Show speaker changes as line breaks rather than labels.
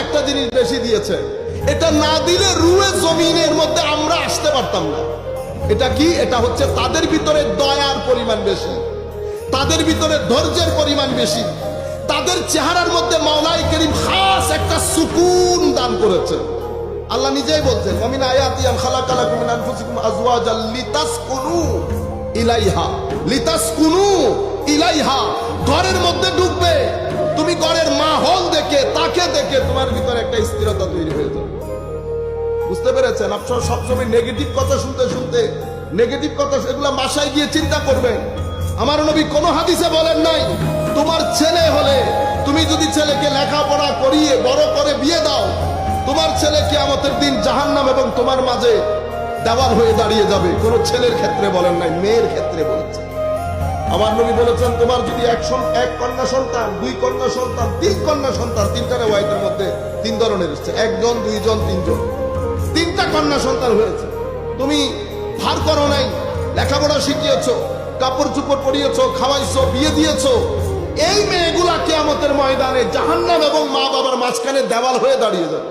একটা জিনিস বেশি দিয়েছে, এটা না দিলে রুয়ে জমিনের মধ্যে আমরা আসতে পারতাম না। এটা কি? এটা হচ্ছে তাদের ভিতরে দয়ার পরিমাণ বেশি, তাদের ভিতরে ধৈর্যের পরিমাণ বেশি, তাদের চেহারার মধ্যে মাওলাই করিম খাস একটা সুকুন দান করেছে। আল্লাহ নিজেই বলছেন, ওয়ামিন আয়াতি আন খালাকালাকুম মিন আনফুসিকুম আজওয়াজাল লিতাসকুনু ইলাইহা, লিতাসকুনু ইলাইহা। ঘরের মধ্যে ঢুকবে, তুমি ঘরের মাহল দেখে, তাকে দেখে তোমার ভিতরে একটা স্থিরতা তৈরি হয়ে যাবে। বুঝতে পেরেছেন? আপনারা সবসময় নেগেটিভ কথা শুনতে শুনতে, নেগেটিভ কথা এগুলা বাসায় গিয়ে চিন্তা করবেন। আমার নবী কোন হাদিসে বলেন নাই তোমার ছেলে হলে, তুমি যদি ছেলেকে লেখাপড়া করিয়ে বড় করে বিয়ে দাও, তোমার ছেলে কিয়ামতের দিন জাহান্নাম এবং তোমার মাঝে দেওয়াল হয়ে দাঁড়িয়ে যাবে। কোন ছেলের ক্ষেত্রে বলেন নাই, মেয়ের ক্ষেত্রে বলেছেন। আমার নবী বলেছেন, তোমার যদি এক কন্যা সন্তান, দুই কন্যা সন্তান, তিন কন্যা সন্তান, তিনটা রেওয়ায়েতের মধ্যে তিন ধরনের এসেছে, একজন, দুইজন, তিনজন, তিনটা কন্যা সন্তান হয়েছে, তুমি ভার করো নাই, লেখাপড়া শিখিয়েছো, কাপড় চুপড় পরিয়েছো, খাওয়াইছো, বিয়ে দিয়েছো, এই মেয়েগুলা কিয়ামতের ময়দানে জাহান্নাম এবং মা বাবার মাঝখানে দেওয়াল হয়ে দাঁড়িয়ে যাবে।